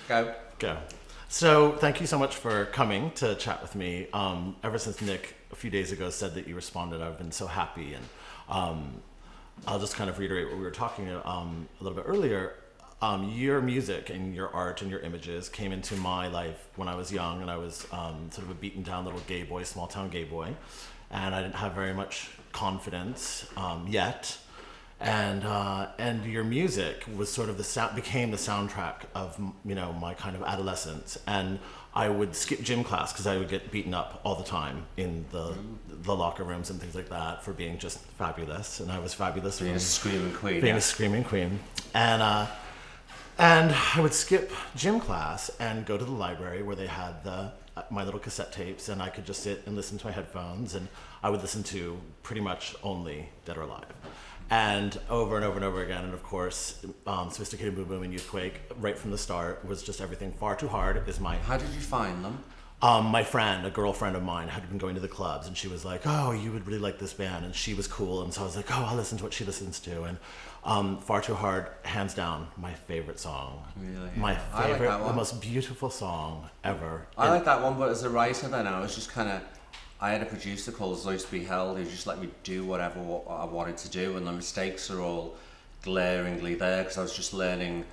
Go. So thank you so much for coming to chat with me. Ever since Nick a few days ago said that you responded, I've been so happy. And I'll just kind of reiterate what we were talking a little bit earlier. Your music and your art and your images came into my life when I was young, and I was sort of a beaten down little gay boy, small town gay boy, and I didn't have very much confidence yet. And your music was sort of became the soundtrack of my kind of adolescence. And I would skip gym class because I would get beaten up all the time in the locker rooms and things like that for being just fabulous. And I was fabulous. Being a screaming queen. Being a screaming queen. And I would skip gym class and go to the library where they had my little cassette tapes, and I could just sit and listen to my headphones, and I would listen to pretty much only Dead or Alive. And over and over and over again, and of course, Sophisticated Boom Boom and Youthquake, right from the start, was just everything. Far Too Hard is my... How did you find them? My friend, a girlfriend of mine, had been going to the clubs, and she was like, "Oh, you would really like this band," and she was cool, and so I was like, "Oh, I'll listen to what she listens to." And Far Too Hard, hands down, my favorite song. Really? My I like favorite, that one. the most beautiful song ever. I like that one, but as a writer then, I was just kind of... I had a producer called Zoe Held who just let me do whatever I wanted to do, and the mistakes are all glaringly there because I was just learning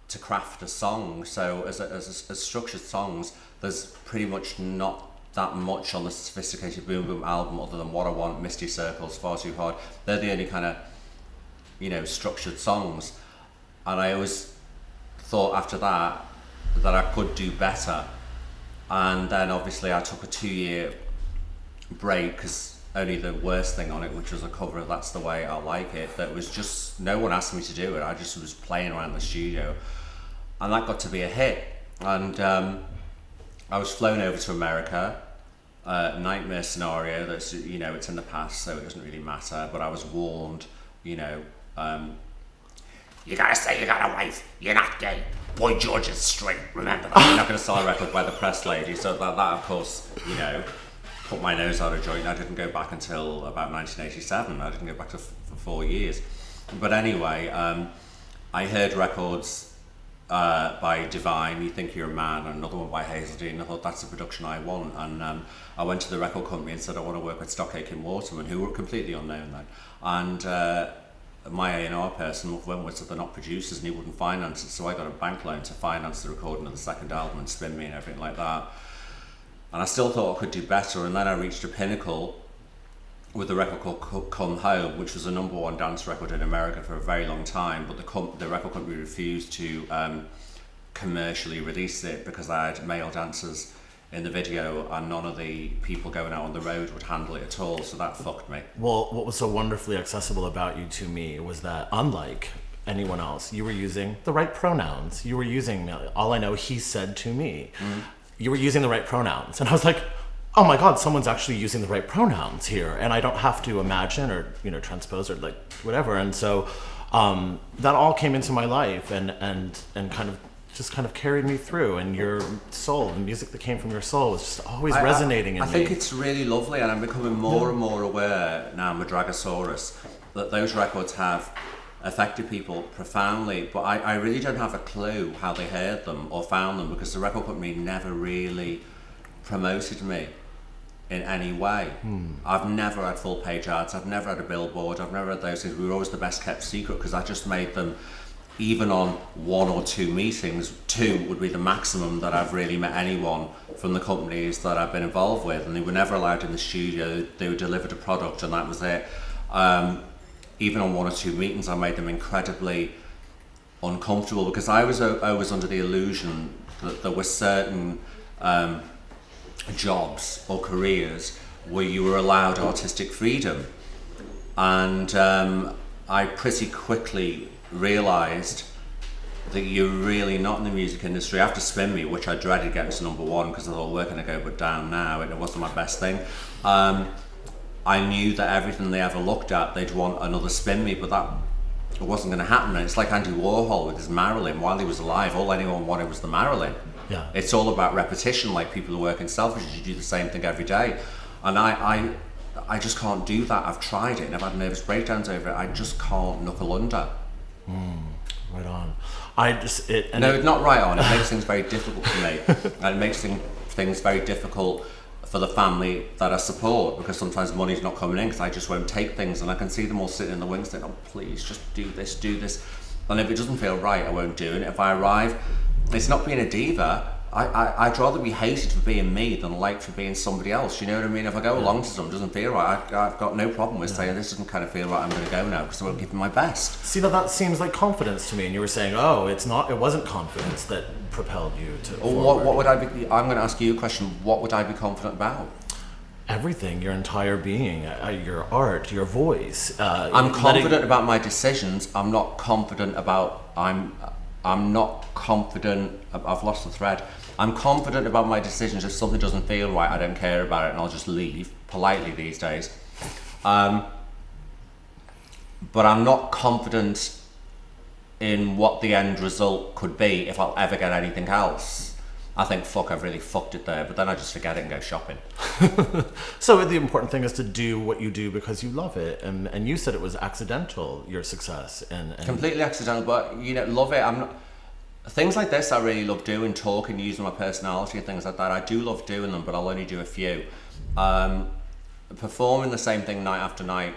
to craft a song. So as structured songs, there's pretty much not that much on the Sophisticated Boom Boom album other than What I Want, Misty Circles, Far Too Hard. They're the only kind of, structured songs. And I always thought after that I could do better. And then obviously I took a 2-year break because only the worst thing on it, which was a cover of That's the Way I Like It, that was just, no one asked me to do it. I just was playing around the studio, and that got to be a hit. And I was flown over to America, nightmare scenario that's, it's in the past, so it doesn't really matter, but I was warned, you gotta say you got a wife, you're not gay, Boy George is straight, remember that. You're not gonna sell a record by the press lady. So that of course, put my nose out of joint. I didn't go back until about 1987. I didn't go back for 4 years. But anyway, I heard records by Divine, You Think You're a Man, and another one by Hazeldean. I thought, that's the production I want. And I went to the record company and said I want to work with Stock Aitken Waterman, who were completely unknown then. And my A&R person went with, so they're not producers, and he wouldn't finance it. So I got a bank loan to finance the recording of the second album and Spin Me and everything like that. And I still thought I could do better, and then I reached a pinnacle with a record called Come Home, which was a #1 dance record in America for a very long time, but the record company refused to commercially release it because I had male dancers in the video, and none of the people going out on the road would handle it at all, so that fucked me. Well, what was so wonderfully accessible about you to me was that, unlike anyone else, you were using the right pronouns. You were using, all I know, he said to me. Mm-hmm. You were using the right pronouns. And I was like, oh my God, someone's actually using the right pronouns here. And I don't have to imagine or, transpose or like whatever. And so that all came into my life and kind of carried me through. And your soul, the music that came from your soul was just always resonating in me. I think it's really lovely, and I'm becoming more and more aware now, Madragosaurus, that those records have affected people profoundly, but I really don't have a clue how they heard them or found them, because the record company never really promoted me in any way. I've never had full page ads, I've never had a billboard, I've never had those things. We were always the best kept secret because I just made them, even on 1 or 2 meetings. 2 would be the maximum that I've really met anyone from the companies that I've been involved with, and they were never allowed in the studio. They were delivered a product and that was it. Even on 1 or 2 meetings, I made them incredibly uncomfortable because I was under the illusion that there were certain jobs or careers where you were allowed artistic freedom. And I pretty quickly realised that you're really not in the music industry. After Spin Me, which I dreaded getting to #1 because I thought, where can I go but down now? And it wasn't my best thing. I knew that everything they ever looked at, they'd want another Spin Me, but that it wasn't going to happen. And it's like Andy Warhol with his Marilyn. While he was alive, all anyone wanted was the Marilyn. Yeah. It's all about repetition, like people who work in selfishly, you do the same thing every day. And I just can't do that. I've tried it and I've had nervous breakdowns over it. I just can't knuckle under. Right on. I just it. And No, it's not right on. It makes things very difficult for me, and it makes things very difficult for the family that I support, because sometimes money's not coming in because I just won't take things, and I can see them all sitting in the wings saying, "Oh, please, just do this." And if it doesn't feel right, I won't do it. If I arrive, it's not being a diva. I'd rather be hated for being me than liked for being somebody else. You know what I mean? If I go along to something, it doesn't feel right, I've got no problem with saying this doesn't kind of feel right, I'm going to go now because I won't give them my best. See, now that seems like confidence to me, and you were saying, oh, it wasn't confidence that propelled you to forward. What would I be? I'm going to ask you a question. What would I be confident about? Everything, your entire being, your art, your voice. I'm confident about my decisions. I'm not confident about. I'm not confident. I've lost the thread. I'm confident about my decisions. If something doesn't feel right, I don't care about it, and I'll just leave politely these days. But I'm not confident in what the end result could be if I'll ever get anything else. I think, fuck, I've really fucked it there, but then I just forget it and go shopping. So the important thing is to do what you do because you love it, and you said it was accidental, your success, and Completely accidental, but love it. I'm not. Things like this I really love doing, talking, using my personality and things like that. I do love doing them, but I'll only do a few. Performing the same thing night after night,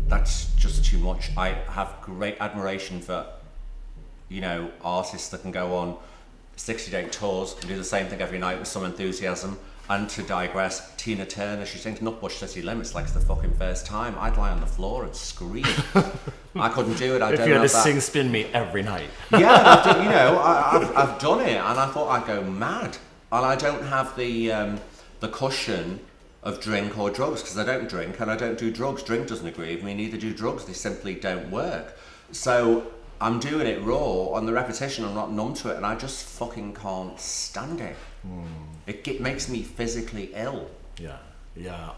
that's just too much. I have great admiration for, artists that can go on 60-day tours and do the same thing every night with some enthusiasm. And to digress, Tina Turner, she sings Nutbush City Limits like it's the fucking first time. I'd lie on the floor and scream. I couldn't do it. I if don't you had have to that. sing Spin Me every night. Yeah, I've done, I've done it, and I thought I'd go mad. And I don't have the cushion of drink or drugs, because I don't drink and I don't do drugs. Drink doesn't agree with me, neither do drugs. They simply don't work. So I'm doing it raw, on the repetition, I'm not numb to it, and I just fucking can't stand it. It makes me physically ill. Yeah.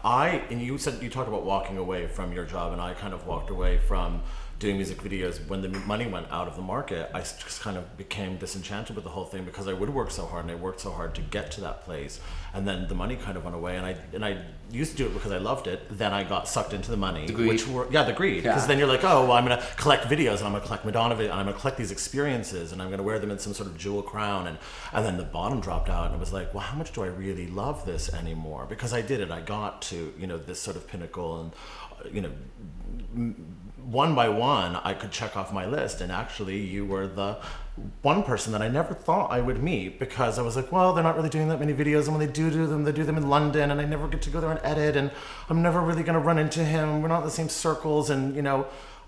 And you said, you talked about walking away from your job, and I kind of walked away from doing music videos when the money went out of the market. I just kind of became disenchanted with the whole thing because I would work so hard, and I worked so hard to get to that place, and then the money kind of went away, and I used to do it because I loved it. Then I got sucked into the money, The greed. the greed, because then you're like, oh, well, I'm going to collect videos, and I'm going to collect Madonna videos, and I'm going to collect these experiences, and I'm going to wear them in some sort of jewel crown, and then the bottom dropped out, and it was like, well, how much do I really love this anymore? Because I did it. I got to this sort of pinnacle, and one by one, I could check off my list, and actually you were the one person that I never thought I would meet, because I was like, well, they're not really doing that many videos, and when they do them, they do them in London, and I never get to go there and edit, and I'm never really going to run into him. We're not in the same circles, and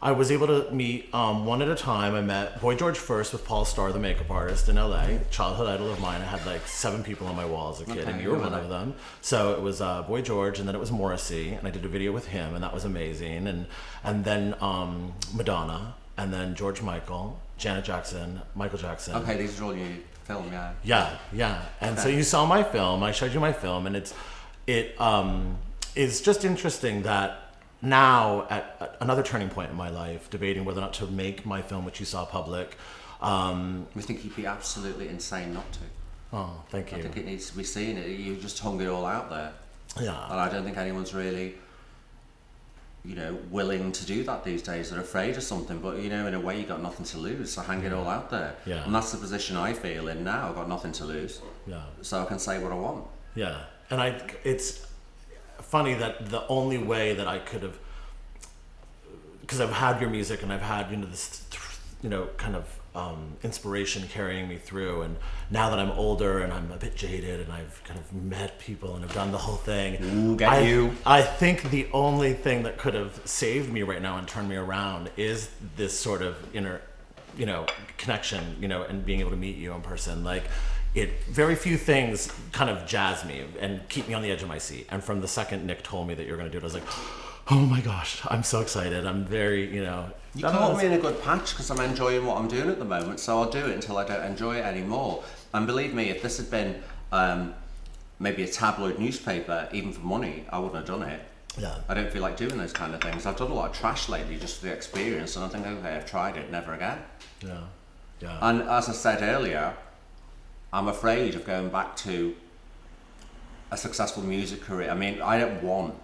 I was able to meet one at a time. I met Boy George first with Paul Starr, the makeup artist in LA, childhood idol of mine. I had like 7 people on my wall as a kid, and you were one of them. So it was Boy George, and then it was Morrissey, and I did a video with him, and that was amazing. And then Madonna, and then George Michael, Janet Jackson, Michael Jackson. Okay, these are all you film, yeah. Yeah. And so you saw my film. I showed you my film, and it is just interesting that now at another turning point in my life, debating whether or not to make my film, which you saw public. We think you'd be absolutely insane not to. Oh, thank you. I think it needs to be seen. You just hung it all out there. Yeah. And I don't think anyone's really, willing to do that these days. They're afraid of something, but in a way you got nothing to lose, so hang it all out there. Yeah. And that's the position I feel in now. I've got nothing to lose. Yeah. So I can say what I want. Yeah. And it's funny that the only way that I could have, because I've had your music, and I've had this kind of inspiration carrying me through, and now that I'm older and I'm a bit jaded, and I've kind of met people and have done the whole thing, I think the only thing that could have saved me right now and turned me around is this sort of inner connection, and being able to meet you in person. Like, very few things kind of jazz me and keep me on the edge of my seat. And from the second Nick told me that you were going to do it, I was like, oh my gosh, I'm so excited. I'm very, You caught me in a good patch, because I'm enjoying what I'm doing at the moment, so I'll do it until I don't enjoy it anymore. And believe me, if this had been maybe a tabloid newspaper, even for money, I wouldn't have done it. Yeah. I don't feel like doing those kind of things. I've done a lot of trash lately just for the experience, and I think, okay, I've tried it, never again. Yeah. And as I said earlier, I'm afraid of going back to a successful music career. I mean, I don't want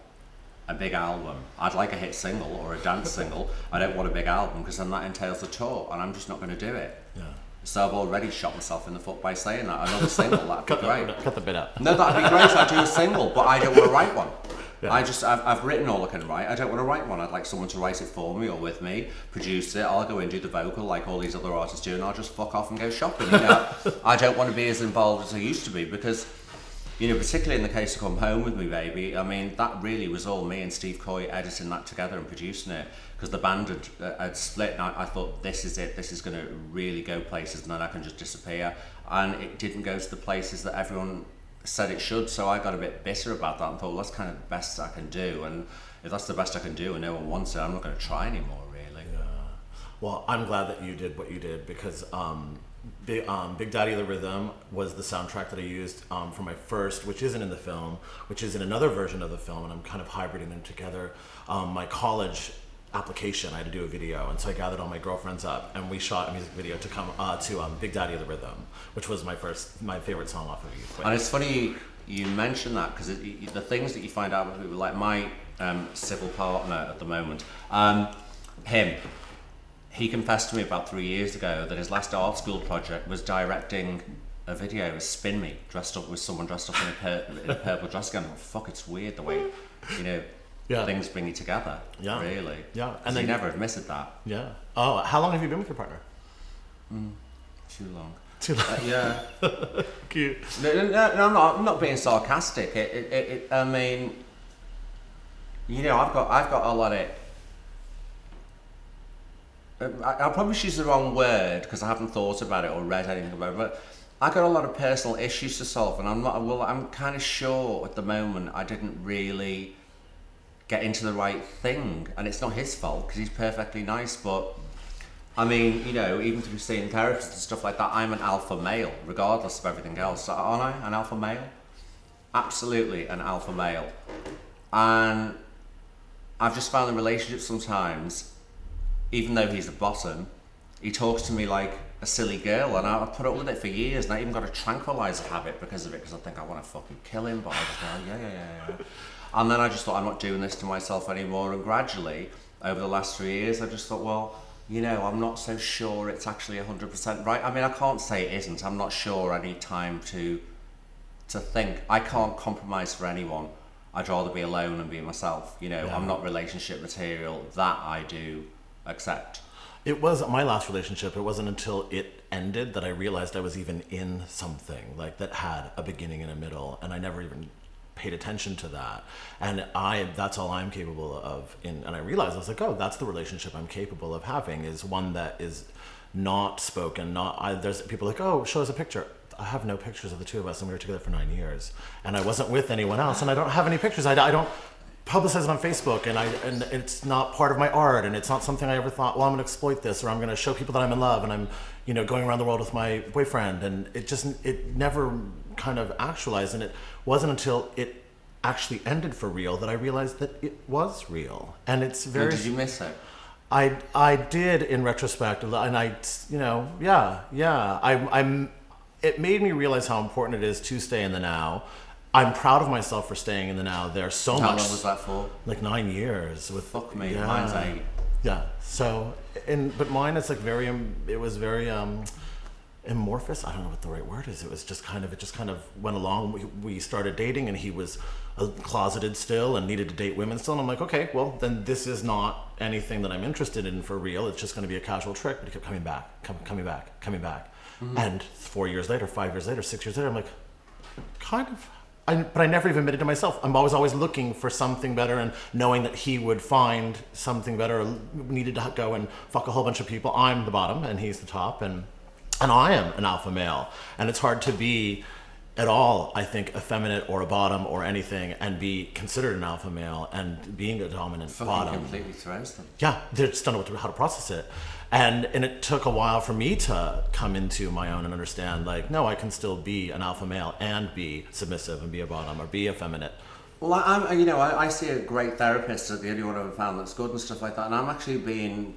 a big album. I'd like a hit single or a dance single. I don't want a big album because then that entails a tour, and I'm just not going to do it. Yeah. So I've already shot myself in the foot by saying that. Another single, that'd be great. Cut the bit out. No, that'd be great. I'd do a single, but I don't want to write one. Yeah. I've written all I can write. I don't want to write one. I'd like someone to write it for me or with me, produce it. I'll go and do the vocal like all these other artists do, and I'll just fuck off and go shopping. You know, I don't want to be as involved as I used to be because, you know, particularly in the case of Come Home With Me, Baby, I mean, that really was all me and Steve Coy editing that together and producing it, because the band had split, and I thought, this is it, this is going to really go places, and then I can just disappear. And it didn't go to the places that everyone said it should, so I got a bit bitter about that and thought, well, that's kind of the best I can do, and if that's the best I can do and no one wants it, I'm not going to try anymore, really. Yeah. Well, I'm glad that you did what you did, because Big Daddy of the Rhythm was the soundtrack that I used for my first, which isn't in the film, which is in another version of the film, and I'm kind of hybriding them together. My college application, I had to do a video, and so I gathered all my girlfriends up, and we shot a music video to come to Big Daddy of the Rhythm, which was my favorite song off of Youth. And it's funny you mention that, because the things that you find out with people, like my civil partner at the moment, he confessed to me about 3 years ago that his last art school project was directing a video of Spin Me, dressed up with someone dressed up in a purple dress again. Oh, fuck, it's weird the way, you know, things bring you together. Yeah. Really. Yeah. And he never admitted that. Yeah. Oh, how long have you been with your partner? Too long. Too long. Yeah. Cute. No, I'm not being sarcastic. I mean, you know, I've got a lot of. I'll probably use the wrong word because I haven't thought about it or read anything about it, but I got a lot of personal issues to solve, and I'm kind of sure at the moment I didn't really get into the right thing, and it's not his fault because he's perfectly nice, but I mean, you know, even through seeing therapists and stuff like that, I'm an alpha male regardless of everything else. Aren't I an alpha male? Absolutely an alpha male. And I've just found in relationships sometimes, even though he's the bottom, he talks to me like a silly girl, and I put up with it for years, and I even got a tranquilizer habit because of it, because I think I want to fucking kill him, but I just go, yeah. And then I just thought, I'm not doing this to myself anymore, and gradually, over the last 3 years, I just thought, well, you know, I'm not so sure it's actually 100% right. I mean, I can't say it isn't. I'm not sure I need time to think. I can't compromise for anyone. I'd rather be alone and be myself. You know, I'm not relationship material. That I do accept. It was my last relationship. It wasn't until it ended that I realized I was even in something like that had a beginning and a middle, and I never even paid attention to that. And that's all I'm capable of. And I realized, I was like, oh, that's the relationship I'm capable of having, is one that is not spoken. There's people like, oh, show us a picture. I have no pictures of the two of us, and we were together for 9 years, and I wasn't with anyone else, and I don't have any pictures. I don't publicize it on Facebook, and it's not part of my art, and it's not something I ever thought, well, I'm going to exploit this, or I'm going to show people that I'm in love, and I'm, you know, going around the world with my boyfriend, and it never kind of actualized. And it wasn't until it actually ended for real that I realized that it was real. And it's very. And did you miss it? I did, in retrospect, and I, you know, I'm. It made me realize how important it is to stay in the now. I'm proud of myself for staying in the now. There's so much. How long was that for? Like 9 years. Fuck me, mine's 8. Yeah. So, but mine is like it was very amorphous. I don't know what the right word is. It just kind of went along. We started dating, and he was closeted still and needed to date women still. And I'm like, okay, well, then this is not anything that I'm interested in for real. It's just going to be a casual trick. But he kept coming back. Mm-hmm. And 4 years later, 5 years later, 6 years later, I'm like, kind of. But I never even admitted to myself. I'm always looking for something better, and knowing that he would find something better, or needed to go and fuck a whole bunch of people. I'm the bottom and he's the top, and I am an alpha male. And it's hard to be at all, I think, effeminate or a bottom or anything and be considered an alpha male and being a dominant fucking bottom. Completely throws them. Yeah, they just don't know how to process it. And it took a while for me to come into my own and understand, like, no, I can still be an alpha male and be submissive and be a bottom or be effeminate. Well, I see a great therapist as the only one I've ever found that's good and stuff like that, and I'm actually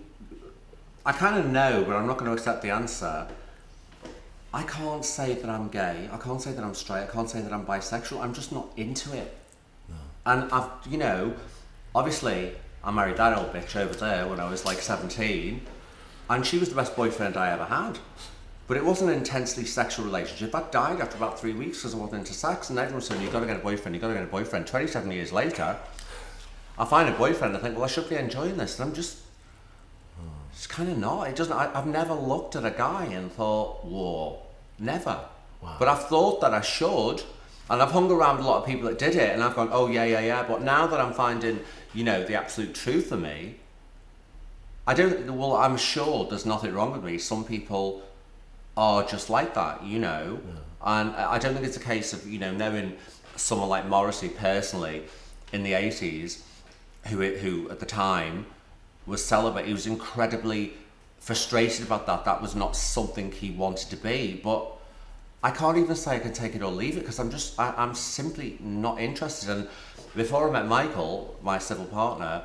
I kind of know, but I'm not going to accept the answer. I can't say that I'm gay, I can't say that I'm straight, I can't say that I'm bisexual, I'm just not into it. No. And I've, obviously, I married that old bitch over there when I was like 17, and she was the best boyfriend I ever had. But it wasn't an intensely sexual relationship. That died after about 3 weeks because I wasn't into sex, and everyone said, you've got to get a boyfriend, you've got to get a boyfriend. 27 years later, I find a boyfriend, I think, well, I should be enjoying this, and I'm just kind of not. It doesn't. I've never looked at a guy and thought, whoa, never. Wow. But I've thought that I should, and I've hung around a lot of people that did it, and I've gone, oh yeah. But now that I'm finding, the absolute truth of me, I'm sure there's nothing wrong with me. Some people are just like that, Yeah. and I don't think it's a case of, knowing someone like Morrissey personally in the 80s, who at the time was celibate. He was incredibly frustrated about that. That was not something he wanted to be. But I can't even say I can take it or leave it, because I'm simply not interested. And before I met Michael, my civil partner,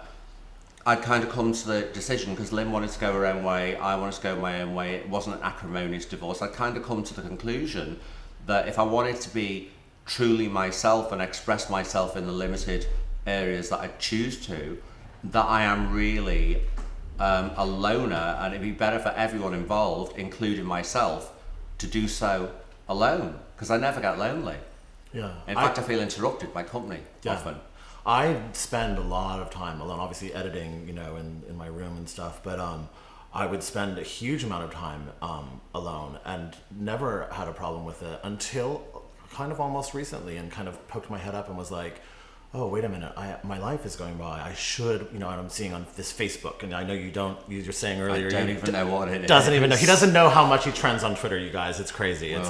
I'd kind of come to the decision, because Lynn wanted to go her own way, I wanted to go my own way. It wasn't an acrimonious divorce. I'd kind of come to the conclusion that if I wanted to be truly myself and express myself in the limited areas that I choose to, that I am really a loner, and it'd be better for everyone involved, including myself, to do so alone, because I never get lonely. Yeah. In fact, I feel interrupted by company often. I spend a lot of time alone, obviously editing, in my room and stuff, but I would spend a huge amount of time alone, and never had a problem with it until kind of almost recently, and kind of poked my head up and was like, oh, wait a minute, my life is going by. I should, and I'm seeing on this Facebook, and I know you're saying earlier. I don't even know what it is. Doesn't even know. He doesn't know how much he trends on Twitter, you guys. It's crazy. It's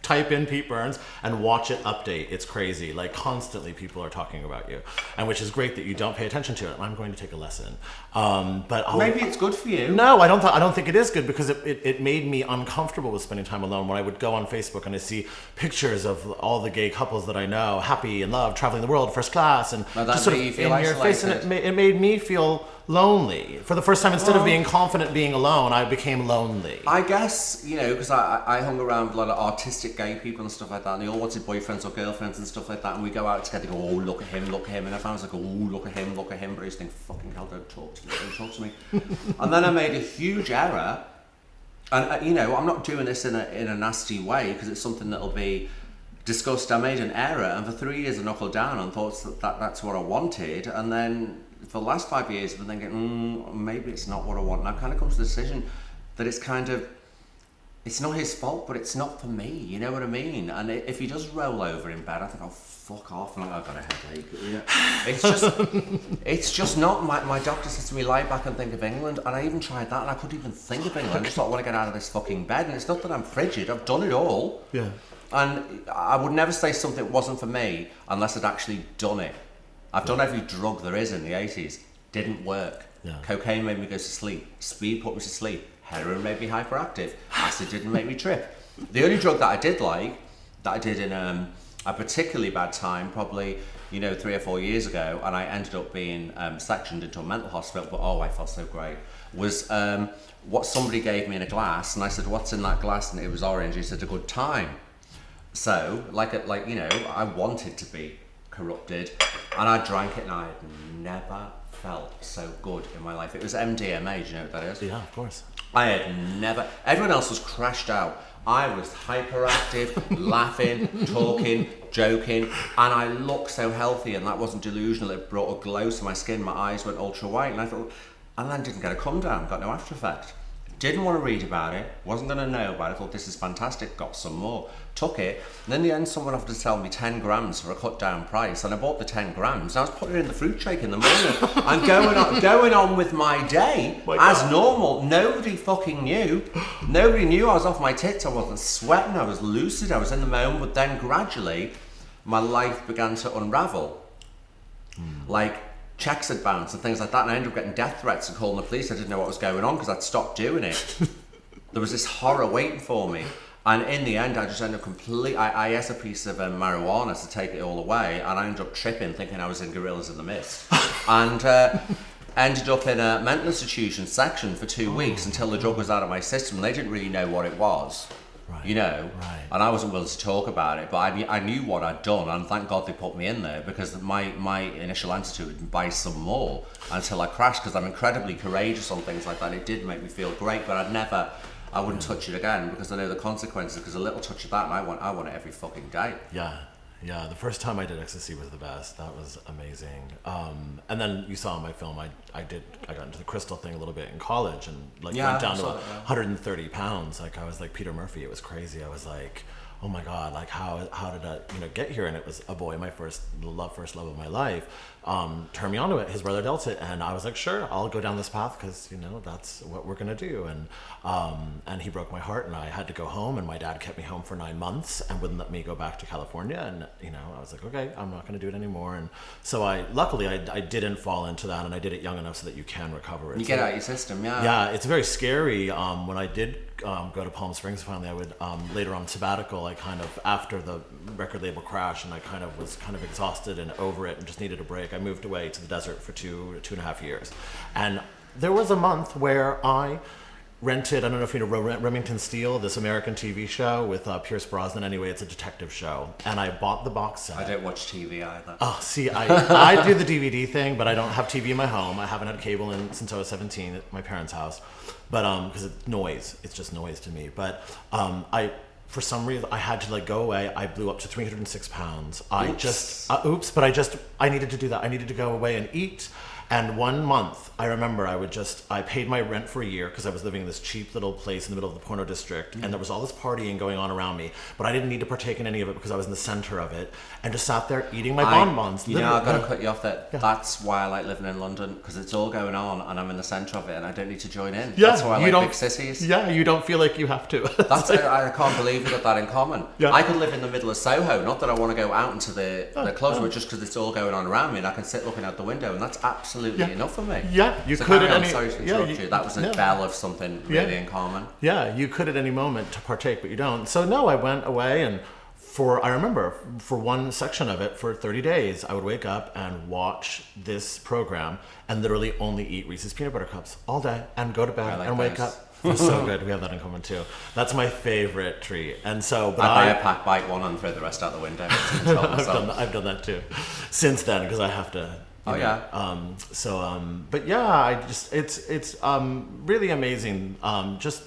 type in Pete Burns and watch it update. It's crazy. Like, constantly people are talking about you, and which is great that you don't pay attention to it. I'm going to take a lesson. But maybe it's good for you. No, I don't think it is good, because it made me uncomfortable with spending time alone. When I would go on Facebook and I see pictures of all the gay couples that I know, happy in love, traveling the world, first class, and just sort of in your face, and it made me feel lonely for the first time. Instead of being confident being alone, I became lonely. I guess, because I hung around a lot of artistic gay people and stuff like that, and they all wanted boyfriends or girlfriends and stuff like that, and we go out together, go, oh, look at him, and I found like, oh, look at him, but I used to think, fucking hell, don't talk to me. And then I made a huge error, and I'm not doing this in a nasty way, because it's something that'll be discussed. I made an error, and for 3 years I knuckled down and thought that's what I wanted, and then for the last 5 years I've been thinking, maybe it's not what I want, and I've kind of come to the decision that it's not his fault, but it's not for me, you know what I mean? And if he does roll over in bed, I think, oh, fuck off, and I've got a headache. It's just not. My doctor says to me, lie back and think of England, and I even tried that, and I couldn't even think of England. I just thought, I want to get out of this fucking bed, and it's not that I'm frigid, I've done it all. Yeah. And I would never say something wasn't for me unless I'd actually done it. I've done every drug there is in the 80s. Didn't work. Yeah. Cocaine made me go to sleep. Speed put me to sleep. Heroin made me hyperactive. Acid didn't make me trip. The only drug that I did like, that I did in a particularly bad time, probably 3 or 4 years ago, and I ended up being sectioned into a mental hospital, but I felt so great, was what somebody gave me in a glass, and I said, what's in that glass? And it was orange. He said, a good time. So, I wanted to be corrupted, and I drank it, and I had never felt so good in my life. It was MDMA, do you know what that is? Yeah, of course. I had never, everyone else was crashed out. I was hyperactive, laughing, talking, joking, and I looked so healthy, and that wasn't delusional. It brought a glow to my skin, my eyes went ultra white, and I thought, and then didn't get a come down, got no after effect. Didn't want to read about it, wasn't going to know about it, thought this is fantastic, got some more, took it, and in the end someone offered to sell me 10 grams for a cut down price, and I bought the 10 grams, and I was putting it in the fruit shake in the morning, and going on with my day as normal. Nobody fucking knew. Nobody knew I was off my tits, I wasn't sweating, I was lucid, I was in the moment, but then gradually my life began to unravel. Like, checks had bounced and things like that, and I ended up getting death threats and calling the police. I didn't know what was going on because I'd stopped doing it. There was this horror waiting for me, and in the end I just ended up I ate a piece of marijuana to take it all away, and I ended up tripping thinking I was in Gorillas in the Mist, and ended up in a mental institution section for 2 weeks until the drug was out of my system, and they didn't really know what it was. Right. You know, Right. and I wasn't willing to talk about it, but I knew what I'd done, and thank God they put me in there, because my initial answer to it would buy some more until I crashed, because I'm incredibly courageous on things like that. It did make me feel great, but I wouldn't touch it again, because I know the consequences, because a little touch of that, and I want it every fucking day. Yeah, the first time I did ecstasy was the best. That was amazing. And then you saw in my film, I got into the crystal thing a little bit in college, and went down to 130 pounds. Like, I was like Peter Murphy. It was crazy. I was like, oh my God, like how did I get here? And it was a boy, my first love of my life, turned me onto it. His brother dealt it, and I was like, sure, I'll go down this path, because that's what we're gonna do. And he broke my heart, and I had to go home, and my dad kept me home for 9 months and wouldn't let me go back to California. And I was like, okay, I'm not gonna do it anymore. And so luckily I didn't fall into that, and I did it young enough so that you can recover. You get out of your system. Yeah, it's very scary. When I did go to Palm Springs finally, I would later on sabbatical, I kind of, after the record label crash, and I kind of was exhausted and over it and just needed a break, I moved away to the desert for 2.5 years. And there was a month where I rented, I don't know if you know Remington Steele, this American TV show with Pierce Brosnan. Anyway, it's a detective show, and I bought the box set. I don't watch TV either. Oh, see, I do the DVD thing, but I don't have TV in my home. I haven't had cable since I was 17 at my parents' house, but because it's noise, it's just noise to me. But for some reason, I had to go away. I blew up to 306 pounds. I needed to do that. I needed to go away and eat. And 1 month, I remember I paid my rent for a year, because I was living in this cheap little place in the middle of the porno district, and there was all this partying going on around me, but I didn't need to partake in any of it because I was in the center of it, and just sat there eating my bonbons. I've got to cut you off there. Yeah. That's why I like living in London, because it's all going on, and I'm in the center of it, and I don't need to join in. Yeah, that's why I like big cities. Yeah, you don't feel like you have to. I can't believe we got that in common. Yeah. I could live in the middle of Soho, not that I want to go out into the clubs, but just because it's all going on around me, and I can sit looking out the window, and that's absolutely enough for me. Yeah, you could at any. Sorry to interrupt you. That was a bell of something really in common. Yeah, you could at any moment to partake, but you don't. So no, I went away, and I remember for one section of it, for 30 days, I would wake up and watch this program and literally only eat Reese's peanut butter cups all day and go to bed and wake up. It's so good. We have that in common too. That's my favorite treat. And so, but I buy a pack, bite one, and throw the rest out the window. I've done that too. Since then, because I have to. But yeah, it's really amazing. Just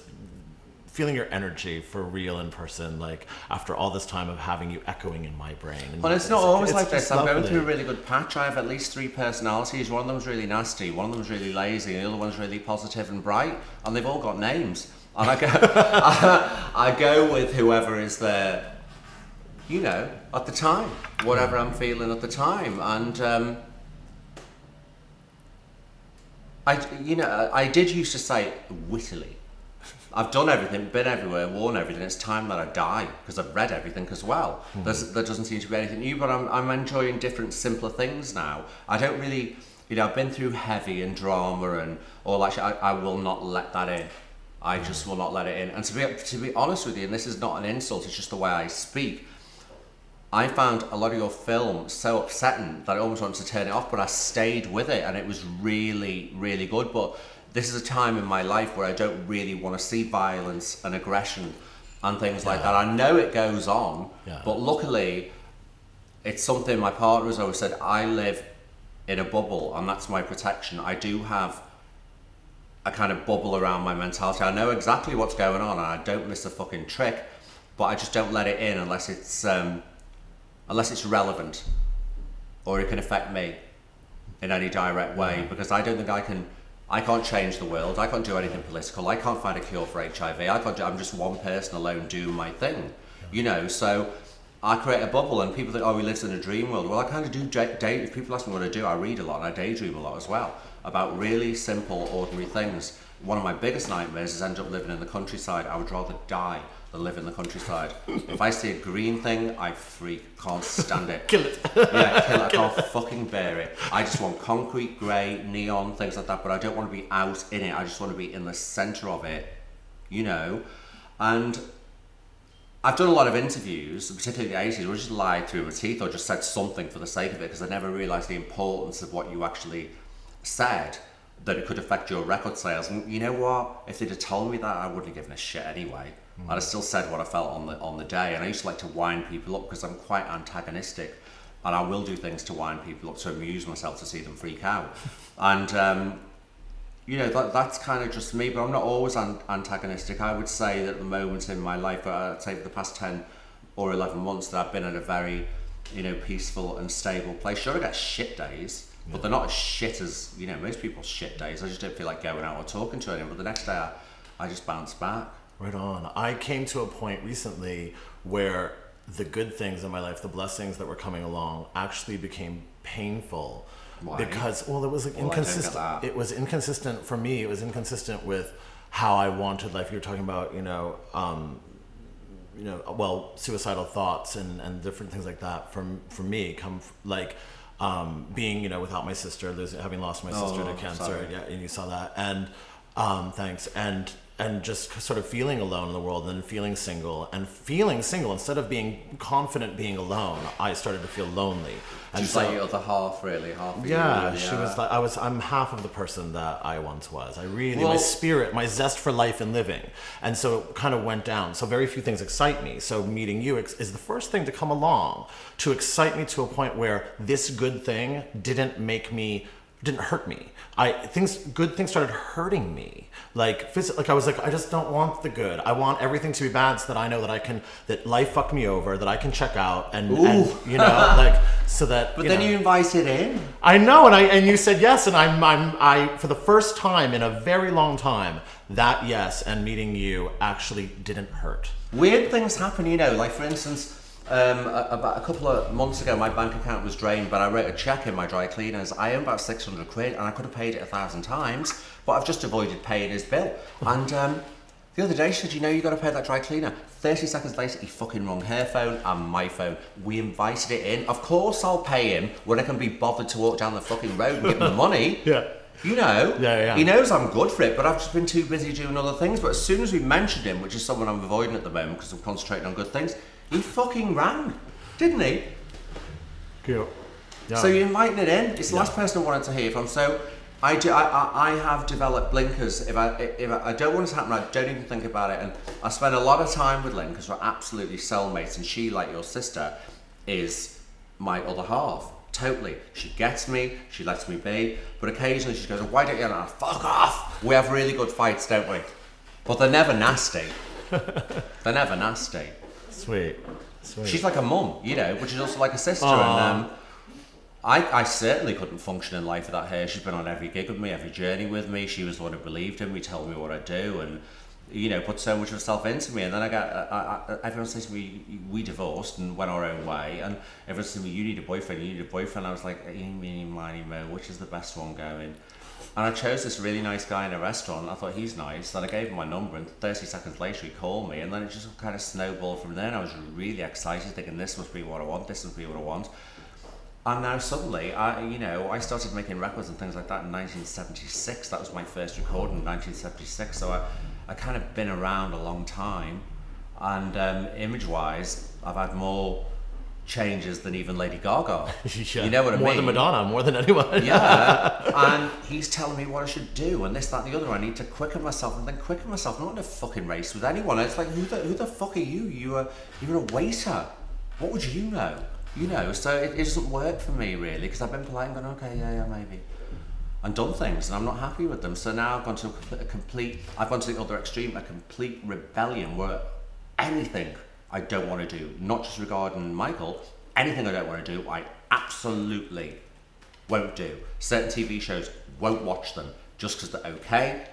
feeling your energy for real in person, like after all this time of having you echoing in my brain. Well, it's not always like this. I'm going through a really good patch. I have at least 3 personalities. One of them's really nasty, one of them's really lazy, and the other one's really positive and bright, and they've all got names. And I go with whoever is there, at the time, whatever I'm feeling at the time, and. I did used to say wittily, I've done everything, been everywhere, worn everything. It's time that I die, because I've read everything as well. Mm-hmm. There doesn't seem to be anything new, but I'm enjoying different, simpler things now. I don't really, I've been through heavy and drama and all that shit. I will not let that in. I just will not let it in. And to be honest with you, and this is not an insult, it's just the way I speak. I found a lot of your film so upsetting that I almost wanted to turn it off, but I stayed with it, and it was really, really good. But this is a time in my life where I don't really want to see violence and aggression and things like that. I know it goes on, but luckily, it's something my partner has always said, I live in a bubble, and that's my protection. I do have a kind of bubble around my mentality. I know exactly what's going on, and I don't miss a fucking trick, but I just don't let it in unless it's relevant, or it can affect me in any direct way, because I don't think I can't change the world. I can't do anything political. I can't find a cure for HIV. I'm just one person alone doing my thing, so I create a bubble, and people think, he lives in a dream world. Well, I kind of do if people ask me what I do, I read a lot, and I daydream a lot as well, about really simple, ordinary things. One of my biggest nightmares is end up living in the countryside. I would rather die than live in the countryside. If I see a green thing, I freak. Can't stand it. Kill it. Yeah, kill it. I can't fucking bear it. I just want concrete, grey, neon, things like that, but I don't want to be out in it. I just want to be in the centre of it, And I've done a lot of interviews, particularly in the 80s, where I just lied through my teeth or just said something for the sake of it, because I never realised the importance of what you actually said, that it could affect your record sales. And you know what? If they'd have told me that, I wouldn't have given a shit anyway. And I still said what I felt on the day. And I used to like to wind people up because I'm quite antagonistic, and I will do things to wind people up to amuse myself to see them freak out. And you know, that's kind of just me, but I'm not always antagonistic. I would say that at the moment in my life, I'd say for the past 10 or 11 months, that I've been at a very, you know, peaceful and stable place. Sure, I get shit days, but they're not as shit as, you know, most people's shit days. I just don't feel like going out or talking to anyone, but the next day I just bounce back. Right on. I came to a point recently where the good things in my life, the blessings that were coming along, actually became painful. Why? Because, well, it was like inconsistent. It was inconsistent for me. It was inconsistent with how I wanted life. You were talking about, well, suicidal thoughts and different things like that. For me, being, without my sister, having lost my sister to cancer. Sorry. Yeah, and you saw that. And thanks. And just sort of feeling alone in the world, and feeling single instead of being confident being alone, I started to feel lonely. And she's like your other half, really, half of you. Yeah, she was like, I'm half of the person that I once was. My spirit, my zest for life and living. And so it kind of went down. So very few things excite me. So meeting you is the first thing to come along to excite me to a point where this good thing didn't hurt me. Good things started hurting me. I was like, I just don't want the good. I want everything to be bad so that I know that life fucked me over, that I can check out and so that. But then you invited in. I know, and you said yes, and I for the first time in a very long time, that yes and meeting you actually didn't hurt. Weird things happen, like for instance, about a couple of months ago, my bank account was drained, but I wrote a check in my dry cleaners. I owe about 600 quid, and I could have paid it 1,000 times, but I've just avoided paying his bill. And the other day, she said, you got to pay that dry cleaner. 30 seconds later, he fucking rung her phone and my phone. We invited it in. Of course I'll pay him when I can be bothered to walk down the fucking road and give him the money. Yeah. Yeah. He knows I'm good for it, but I've just been too busy doing other things. But as soon as we mentioned him, which is someone I'm avoiding at the moment because I'm concentrating on good things, he fucking rang, didn't he? Cool. Yeah. So you're inviting it in. It's the last person I wanted to hear from. So I have developed blinkers. If I don't want it to happen, I don't even think about it. And I spend a lot of time with Lynn because we're absolutely soulmates. And she, like your sister, is my other half. Totally. She gets me. She lets me be. But occasionally she goes, "Why don't you?" And I fuck off. We have really good fights, don't we? But they're never nasty. They're never nasty. Sweet. She's like a mum, but she's also like a sister. And I certainly couldn't function in life without her. She's been on every gig with me, every journey with me. She was the one who believed in me, told me what I do, and put so much of herself into me. And then everyone says to me, we divorced and went our own way. And everyone says to me, you need a boyfriend. I was like, eeny, miny, mo, which is the best one going? And I chose this really nice guy in a restaurant. I thought, he's nice. Then I gave him my number, and 30 seconds later he called me, and then it just kind of snowballed from there. And I was really excited, thinking this must be what I want. And now suddenly, I started making records and things like that in 1976. That was my first recording in 1976. So I kind of been around a long time, and image-wise, I've had more changes than even Lady Gaga. Yeah. You know what I mean? More than Madonna, more than anyone. Yeah. And he's telling me what I should do, and this, that, and the other. I need to quicken myself, and then quicken myself. I'm not in a fucking race with anyone. It's like, who the fuck are you? You're a waiter. What would you know? So it doesn't work for me really, because I've been polite and going, okay, yeah, maybe, and done things, and I'm not happy with them. So now I've gone to I've gone to the other extreme, a complete rebellion where anything I don't want to do, not just regarding Michael, anything I don't want to do, I absolutely won't do. Certain TV shows, won't watch them just because they're okay.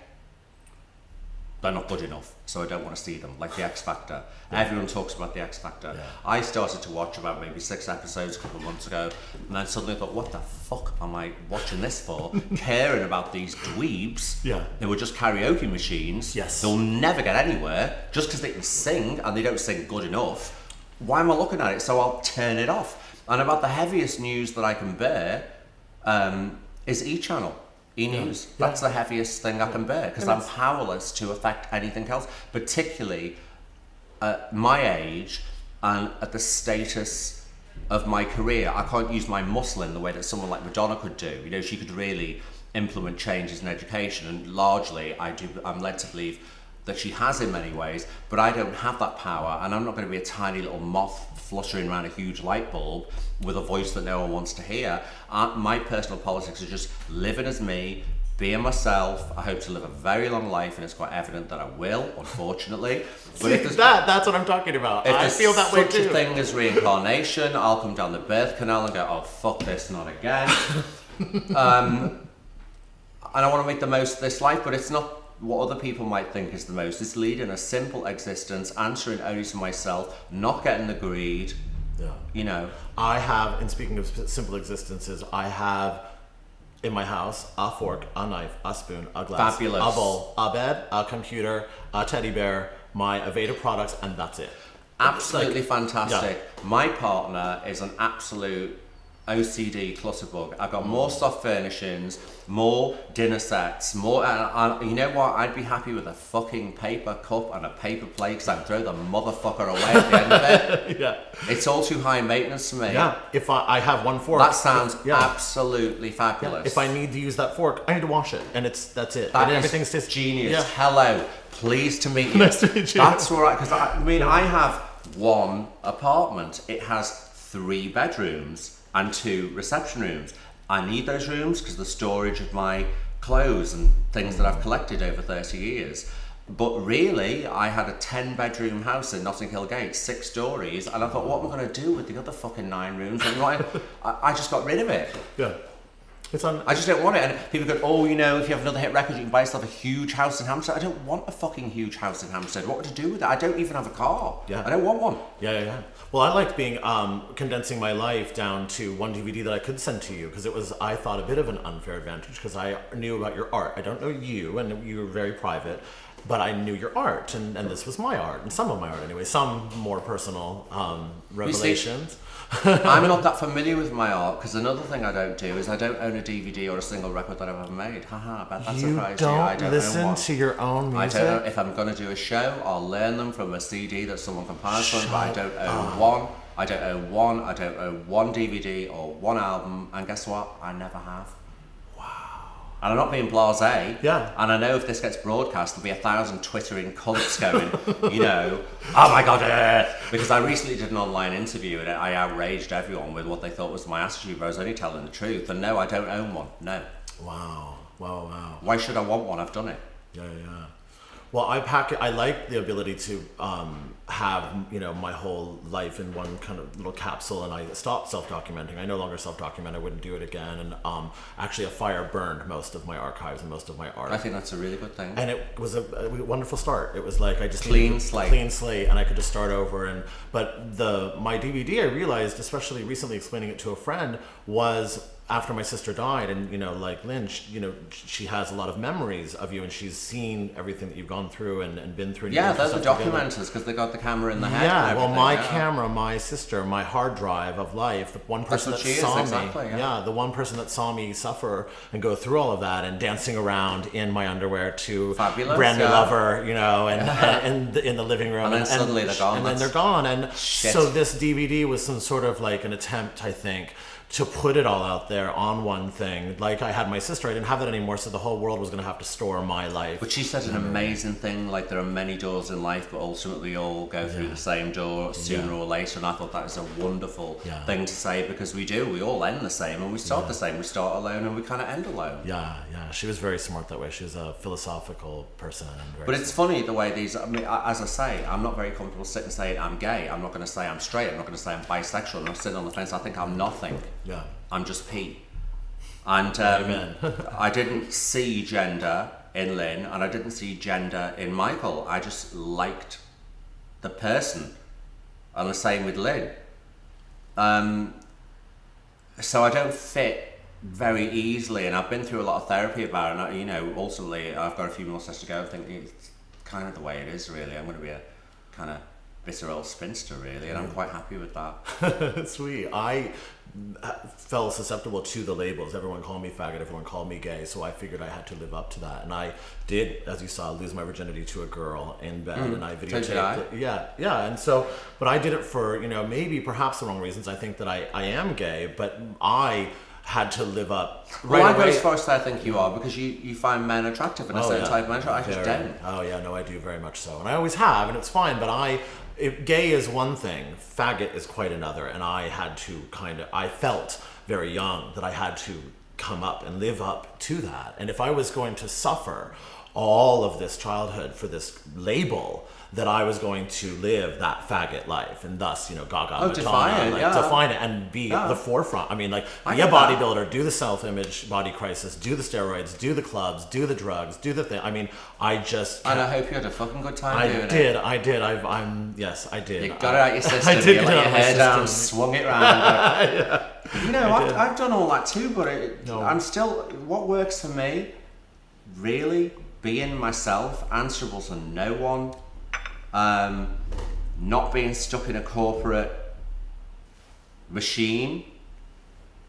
They're not good enough, so I don't want to see them, like The X Factor. Yeah. Everyone talks about The X Factor. Yeah. I started to watch about maybe 6 episodes a couple of months ago, and then suddenly I thought, what the fuck am I watching this for? Caring about these dweebs who are just karaoke machines. Yes. They'll never get anywhere just because they can sing, and they don't sing good enough. Why am I looking at it? So I'll turn it off. And about the heaviest news that I can bear is E-Channel. E-News. Yeah. That's the heaviest thing I can bear, because I'm powerless to affect anything else, particularly at my age and at the status of my career. I can't use my muscle in the way that someone like Madonna could do. She could really implement changes in education, and largely I'm led to believe that she has in many ways, but I don't have that power, and I'm not going to be a tiny little moth fluttering around a huge light bulb with a voice that no one wants to hear. My personal politics are just living as me, being myself. I hope to live a very long life, and it's quite evident that I will, unfortunately. But if that's what I'm talking about. I feel that way too. If there's such a thing as reincarnation, I'll come down the birth canal and go, oh, fuck this, not again. And I want to make the most of this life, but it's not what other people might think is the most. It's leading a simple existence, answering only to myself, not getting the greed. Yeah. You know. I have, and speaking of simple existences, I have in my house a fork, a knife, a spoon, a glass, Fabulous. a bowl, a bed, a computer, a teddy bear, my Aveda products, and that's it. Absolutely fantastic. Yeah. My partner is an absolute OCD clutterbug. I've got more soft furnishings, more dinner sets, more. And you know what? I'd be happy with a fucking paper cup and a paper plate because I'd throw the motherfucker away at the end of it. Yeah. It's all too high maintenance for me. Yeah. If I have one fork. That sounds absolutely fabulous. Yeah. If I need to use that fork, I need to wash it, and that's it. That and is everything's just genius. Yeah. Hello. Pleased to meet you. Nice to meet you. That's all right, because I have one apartment. It has 3 bedrooms and 2 reception rooms. I need those rooms because the storage of my clothes and things that I've collected over 30 years. But really, I had a 10-bedroom house in Notting Hill Gate, 6 stories, and I thought, what am I going to do with the other fucking 9 rooms? And I just got rid of it. Yeah. I just don't want it. And people go, oh, you know, if you have another hit record, you can buy yourself a huge house in Hampstead. I don't want a fucking huge house in Hampstead. What would you do with it? I don't even have a car. Yeah. I don't want one. Yeah. Well, I liked being condensing my life down to one DVD that I could send to you because it was, I thought, a bit of an unfair advantage because I knew about your art. I don't know you, and you were very private, but I knew your art, and this was my art, and some of my art anyway, some more personal revelations. I'm not that familiar with my art because another thing I don't do is I don't own a DVD or a single record that I've ever made. Haha, I bet that surprised you. I don't listen to your own music? I don't know. If I'm going to do a show, I'll learn them from a CD that someone compiles from, but I don't own one. I don't own one. I don't own one DVD or one album, and guess what? I never have. And I'm not being blasé. Yeah. And I know if this gets broadcast, there'll be 1,000 twittering cunts going, you know, oh my God, because I recently did an online interview and I outraged everyone with what they thought was my attitude, but I was only telling the truth. And no, I don't own one. No. Wow. Why should I want one? I've done it. Yeah. Well, I like the ability to have, you know, my whole life in one kind of little capsule, and I stopped self-documenting. I no longer self-document. I wouldn't do it again. And actually, a fire burned most of my archives and most of my art. I think that's a really good thing. And it was a wonderful start. It was like I just clean slate, and I could just start over. But my DVD, I realized, especially recently, explaining it to a friend, was after my sister died, and you know, like Lynn, she has a lot of memories of you, and she's seen everything that you've gone through and been through. Yeah, those are documenters because they got the camera in the head. Yeah, well, my camera, my sister, my hard drive of life, the one person that saw me, the one person that saw me suffer and go through all of that, and dancing around in my underwear to Brand New Lover, you know, and in the living room, and then suddenly they're gone. And then they're gone, and so this DVD was some sort of like an attempt, I think, to put it all out there on one thing. Like I had my sister, I didn't have that anymore, so the whole world was going to have to store my life. But she said an amazing thing, like there are many doors in life, but ultimately we all go through the same door sooner or later, and I thought that was a wonderful thing to say, because we all end the same, and we start the same. We start alone and we kind of end alone. Yeah, she was very smart that way. She was a philosophical person. But it's funny the way these, I mean, as I say, I'm not very comfortable sitting saying I'm gay. I'm not going to say I'm straight. I'm not going to say I'm bisexual. I'm not sitting on the fence. I think I'm nothing. Yeah. I'm just P. And I didn't see gender in Lynn, and I didn't see gender in Michael. I just liked the person. And the same with Lynn. So I don't fit very easily, and I've been through a lot of therapy about it, and you know, ultimately I've got a few more steps to go. I think it's kind of the way it is, really. I'm going to be a kind of bitter old spinster, really, and I'm quite happy with that. Sweet. I felt susceptible to the labels. Everyone called me faggot, everyone called me gay, so I figured I had to live up to that. And I did, as you saw, lose my virginity to a girl in bed, and I videotaped it. Yeah. And so, but I did it for, you know, maybe perhaps the wrong reasons. I think that I am gay, but I had to live up Well, right I go away. as far as I think you are, because you find men attractive and a certain type of man. I just don't. Oh yeah, no, I do very much so, and I always have, and it's fine. But gay is one thing, faggot is quite another, and I had to I felt very young that I had to come up and live up to that, and if I was going to suffer all of this childhood for this label, that I was going to live that faggot life, and thus, Gaga, define Madonna, it, define it and be at the forefront. I mean, be a bodybuilder, do the self-image body crisis, do the steroids, do the clubs, do the drugs, do the thing. I mean, I just... And I hope you had a fucking good time doing it. Yes, I did. You got it out your system, I did you let your hair down, swung it round. I've done all that too, but I'm still... What works for me, really, being myself, answerable to no one, not being stuck in a corporate machine,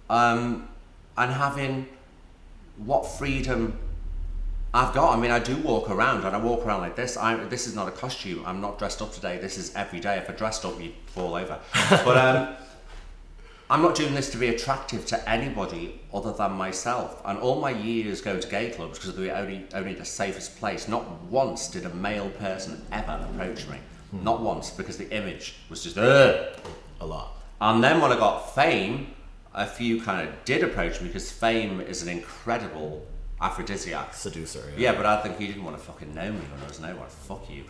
and having what freedom I've got. I mean, I do walk around, and I walk around like this. This is not a costume. I'm not dressed up today. This is every day. If I dressed up, you'd fall over. But I'm not doing this to be attractive to anybody other than myself. And all my years going to gay clubs, because they were only the safest place, not once did a male person ever approach me. Not once, because the image was just a lot. And then when I got fame, a few kind of did approach me, because fame is an incredible aphrodisiac. Seducer, Yeah, but I think he didn't want to fucking know me when I was no one. Fuck you.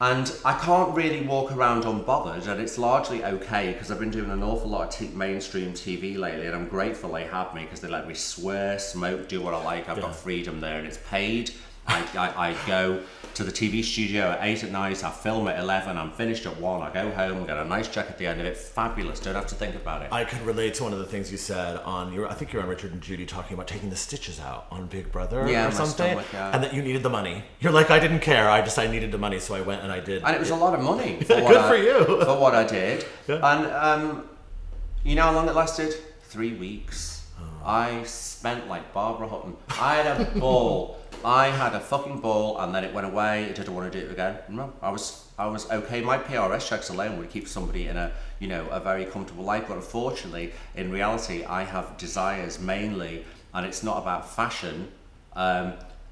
And I can't really walk around unbothered, and it's largely okay, because I've been doing an awful lot of mainstream TV lately, and I'm grateful they have me, because they let me swear, smoke, do what I like. I've got freedom there, and it's paid. I go to the TV studio at 8 at night, I film at 11, I'm finished at 1, I go home, get a nice check at the end of it. Fabulous, don't have to think about it. I could relate to one of the things you said I think you're on Richard and Judy, talking about taking the stitches out on Big Brother or something, stomach, and that you needed the money. You're like, I didn't care, I needed the money, so I went and I did. And it was a lot of money for for you. For what I did. Yeah. And you know how long it lasted? 3 weeks. I spent like Barbara Hutton. I had a ball. I had a fucking ball, and then it went away. I didn't want to do it again. No, I was okay. My PRS checks alone would keep somebody in a very comfortable life, but unfortunately, in reality, I have desires mainly, and it's not about fashion.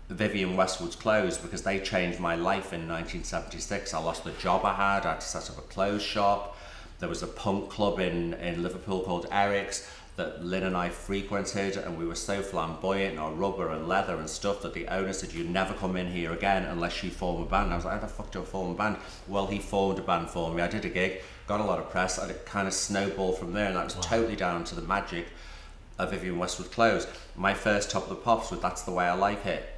Vivienne Westwood's clothes, because they changed my life in 1976. I lost the job I had to set up a clothes shop. There was a punk club in Liverpool called Eric's that Lynn and I frequented, and we were so flamboyant in our rubber and leather and stuff that the owner said, you never come in here again unless you form a band. And I was like, how the fuck do I form a band? Well, he formed a band for me. I did a gig, got a lot of press, and it kind of snowballed from there, and that was totally down to the magic of Vivienne Westwood clothes. My first Top of the Pops was That's the Way I Like It.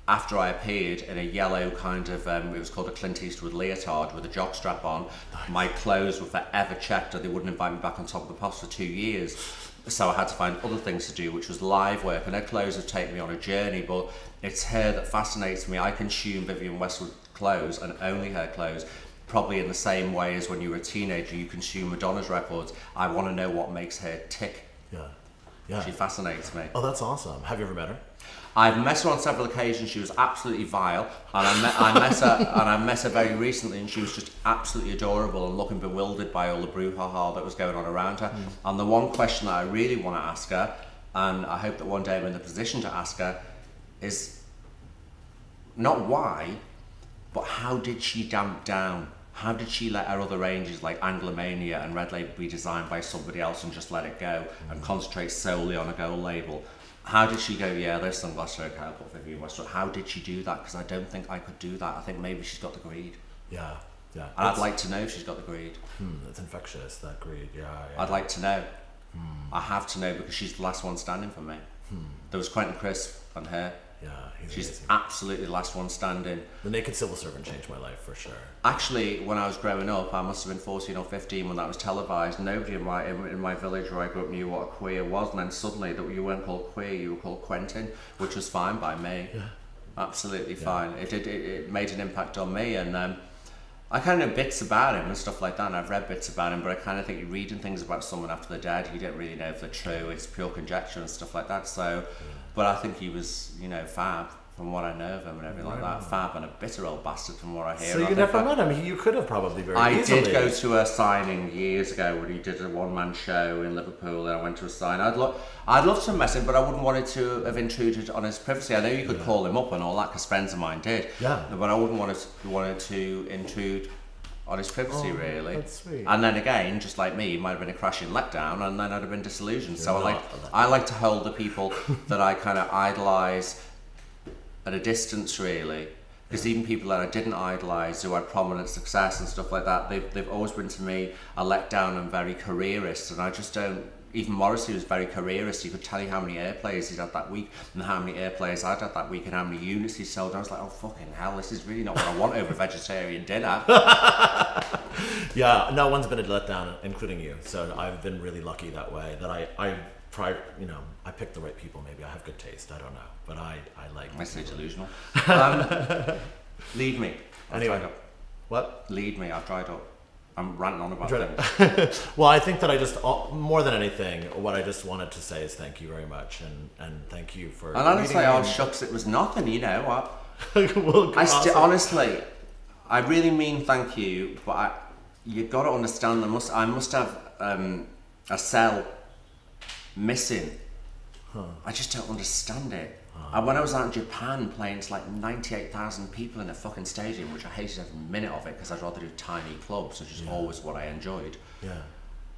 After I appeared in a yellow kind of, it was called a Clint Eastwood leotard with a jockstrap on, my clothes were forever checked, or they wouldn't invite me back on Top of the Pops for 2 years. So I had to find other things to do, which was live work, and her clothes have taken me on a journey, but it's her that fascinates me. I consume Vivienne Westwood clothes, and only her clothes, probably in the same way as when you were a teenager, you consume Madonna's records. I want to know what makes her tick. Yeah. She fascinates me. Oh, that's awesome. Have you ever met her? I've met her on several occasions. She was absolutely vile, and I met her very recently, and she was just absolutely adorable and looking bewildered by all the brouhaha that was going on around her. And the one question that I really want to ask her, and I hope that one day I'm in the position to ask her, is not why, but how did she damp down? How did she let her other ranges like Anglomania and Red Label be designed by somebody else and just let it go and concentrate solely on a gold label? How did she go, yeah, there's sunglasses, okay, I'll put Vivienne Westwood. How did she do that? Because I don't think I could do that. I think maybe she's got the greed. Yeah. And I'd like to know if she's got the greed. It's infectious, that greed, yeah. I'd like to know. I have to know, because she's the last one standing for me. There was Quentin Crisp and her. Yeah, she's amazing. Absolutely the last one standing. The Naked Civil Servant changed my life for sure. Actually, when I was growing up, I must have been 14 or 15 when that was televised. Nobody in my village where I grew up knew what a queer was, and then suddenly that you weren't called queer, you were called Quentin, which was fine by me. Yeah. Absolutely fine. It made an impact on me, and I kind of know bits about him and stuff like that, and I've read bits about him, but I kind of think you're reading things about someone after they're dead, you don't really know if they're true, it's pure conjecture and stuff like that, so... But I think he was, fab from what I know of him and everything like that. Fab and a bitter old bastard from what I hear. So you never met him? You could have probably very easily. I did go to a signing years ago when he did a one-man show in Liverpool, and I went to a sign. I'd love to have met him, but I wouldn't want it to have intruded on his privacy. I know you could call him up and all that, because friends of mine did. Yeah. But I wouldn't want it to intrude on his privacy, really. That's sweet. And then again, just like me, it might have been a crashing letdown, and then I'd have been disillusioned. So I like to hold the people that I kind of idolise at a distance, really. Because even people that I didn't idolise, who had prominent success and stuff like that, they've always been to me a letdown and very careerist, and I just don't. Even Morrissey was very careerist. He could tell you how many airplays he'd had that week, and how many airplays I'd had that week, and how many units he sold. I was like, oh fucking hell, this is really not what I want over vegetarian dinner. Yeah, no one's been a letdown, including you. So I've been really lucky that way. That I try, I picked the right people. Maybe I have good taste. I don't know, but I like. I say delusional. Lead me. Anyway, what? Lead me. I've dried up. I'm ranting on about things. Well, I think that I just, more than anything, what I just wanted to say is thank you very much, and thank you for. And honestly, shucks, it was nothing. Well, honestly, I really mean thank you, but you got to understand. I must have a cell missing. I just don't understand it. When I was out in Japan playing to like 98,000 people in a fucking stadium, which I hated every minute of it because I'd rather do tiny clubs, which is always what I enjoyed. Yeah.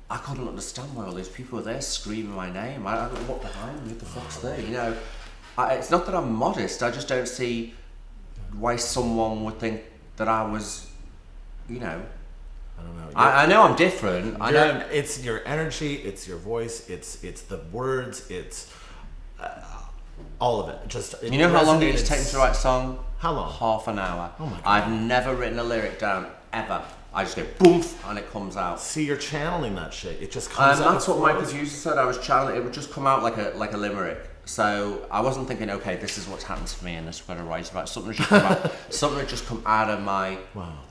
I couldn't understand why all these people were there screaming my name. I don't know what behind me, what the fuck's there, it's not that I'm modest, I just don't see why someone would think that I was, I don't know. I know I'm different. I know it's your energy, it's your voice, it's the words, it's all of it. Just you know how long it used to take me to write a song? How long? Half an hour. Oh my God. I've never written a lyric down ever. I just go boom and it comes out. See, you're channeling that shit. It just comes out. And that's what my producer said. I was channeling. It would just come out like a limerick. So I wasn't thinking, okay, this is what's happened to me, and this is what I write about. Something just come out. Something just come out of my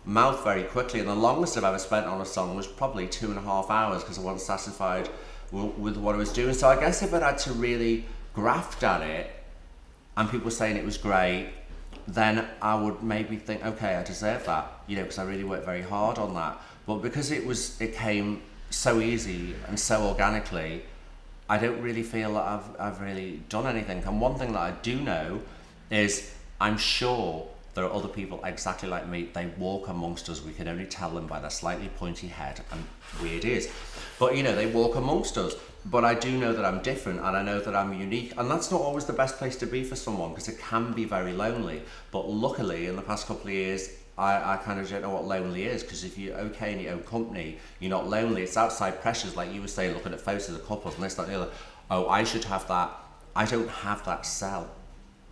mouth very quickly. And the longest I've ever spent on a song was probably 2.5 hours because I wasn't satisfied with what I was doing. So I guess if I had to really graft at it, and people were saying it was great, then I would maybe think, okay, I deserve that, because I really worked very hard on that. But because it came so easy and so organically, I don't really feel that I've really done anything. And one thing that I do know is I'm sure there are other people exactly like me. They walk amongst us. We can only tell them by their slightly pointy head and weird ears. But they walk amongst us. But I do know that I'm different, and I know that I'm unique, and that's not always the best place to be for someone because it can be very lonely. But luckily, in the past couple of years, I kind of don't know what lonely is, because if you're okay in your own company, you're not lonely. It's outside pressures, like you were saying, looking at photos of couples and this, that, and the other. Oh, I should have that. I don't have that cell.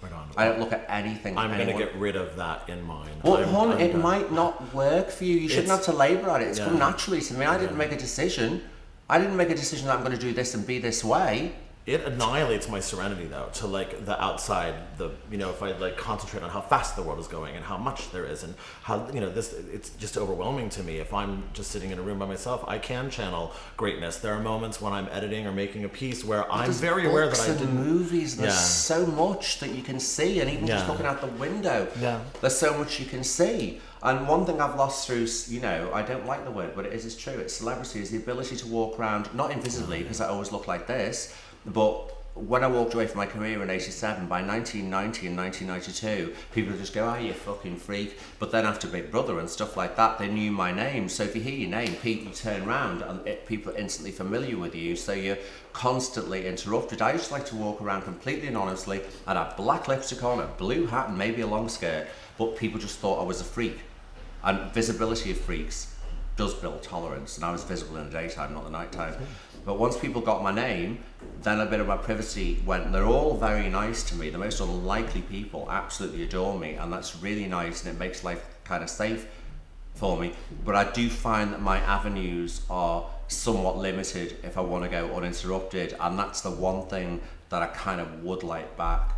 Right on. I don't look at anything. I'm going to get rid of that in mine. Well, hon, it might not work for you. You shouldn't have to labour at it. It's come naturally to me. I didn't make a decision. I didn't make a decision that I'm going to do this and be this way. It annihilates my serenity, though, to the outside, if I concentrate on how fast the world is going and how much there is and how, it's just overwhelming to me. If I'm just sitting in a room by myself, I can channel greatness. There are moments when I'm editing or making a piece where I'm very aware that I didn't. Movies, there's so much that you can see, and even just looking out the window, there's so much you can see. And one thing I've lost through, I don't like the word, but it's true. It's celebrity, is the ability to walk around, not invisibly, because I always look like this, but when I walked away from my career in 87, by 1990 and 1992, people would just go, you fucking freak. But then after Big Brother and stuff like that, they knew my name. So if you hear your name, people turn around and people are instantly familiar with you. So you're constantly interrupted. I used to like to walk around completely anonymously. I'd have black lipstick on, a blue hat and maybe a long skirt. But people just thought I was a freak. And visibility of freaks does build tolerance. And I was visible in the daytime, not the nighttime. But once people got my name, then a bit of my privacy went. They're all very nice to me. The most unlikely people absolutely adore me, and that's really nice, and it makes life kind of safe for me. But I do find that my avenues are somewhat limited if I want to go uninterrupted, and that's the one thing that I kind of would like back.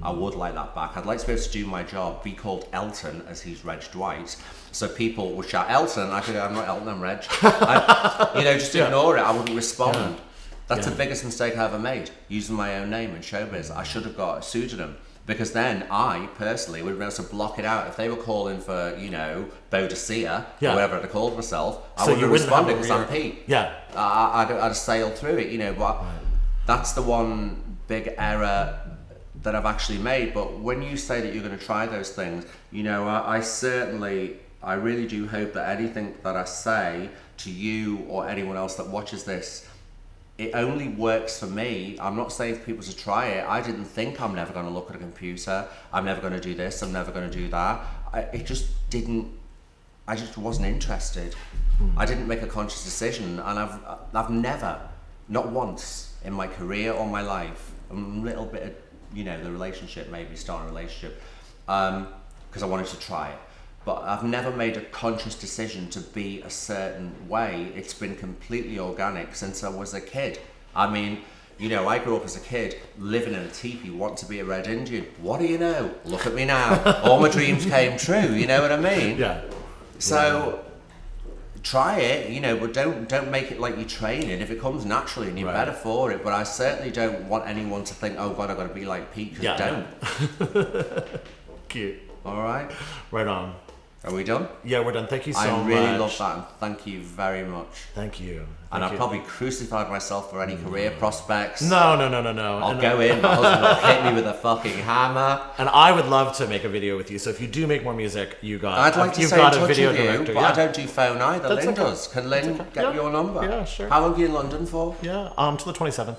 I would like that back. I'd like to be able to do my job, be called Elton as he's Reg Dwight. So people would shout Elton, and I could go, I'm not Elton, I'm Reg. Just ignore it. I wouldn't respond. That's the biggest mistake I ever made, using my own name in showbiz. I should have got a pseudonym. Because then I personally would be able to block it out. If they were calling for, you know, Boadicea, or whatever I'd called myself, I wouldn't have responded because I'm Pete. Yeah. I'd have sailed through it, you know, but that's the one big error that I've actually made. But when you say that you're going to try those things, you know, I really do hope that anything that I say to you or anyone else that watches this, it only works for me. I'm not saying for people to try it. I didn't think I'm never going to look at a computer. I'm never going to do this. I'm never going to do that. I just wasn't interested. I didn't make a conscious decision, and I've never, not once in my career or my life, a little bit of, you know, the relationship, maybe starting a relationship, because I wanted to try it. But I've never made a conscious decision to be a certain way. It's been completely organic since I was a kid. I mean, you know, I grew up as a kid, living in a teepee, want to be a Red Indian. What do you know? Look at me now. All my dreams came true, you know what I mean? Yeah. So, try it, you know, but don't make it like you're training. If it comes naturally and you're better for it. But I certainly don't want anyone to think, oh God, I've got to be like Pete, because don't. Cute. All right. Right on. Are we done? Yeah, we're done. Thank you so much. I really love that, and thank you very much. Thank you. And I've probably crucified myself for any career prospects. No. I'll go in, my husband will hit me with a fucking hammer. And I would love to make a video with you. So if you do make more music, I'd like to stay in touch with you, but I don't do phone either. That's Lynn okay. does. Can Lynn get your number? Yeah, sure. How long are you in London for? Yeah, to the 27th.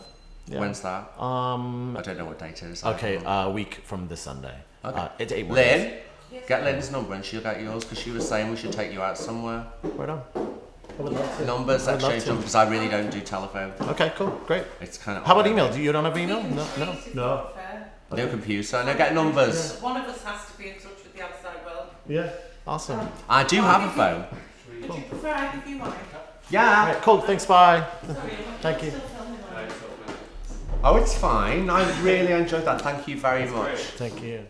Yeah. When's that? I don't know what date it is. Okay, a week from this Sunday. Okay. It's 8 more days. Lynn, get Lynn's number and she'll get yours, because she was saying we should take you out somewhere. Right on. I would love to. Numbers, I would love exchange to. numbers, because I really don't do telephone. Okay, cool, great. It's kind of. How about email? You don't have email? No. No computer. No, get numbers. One of us has to be in touch with the outside world. Yeah. Awesome. I do have a phone. Would you prefer I give you mine? Yeah. All right, cool. Thanks. Bye. Sorry, Thank you. still filming mine. Oh, it's fine. I really enjoyed that. Thank you very much. Thank you.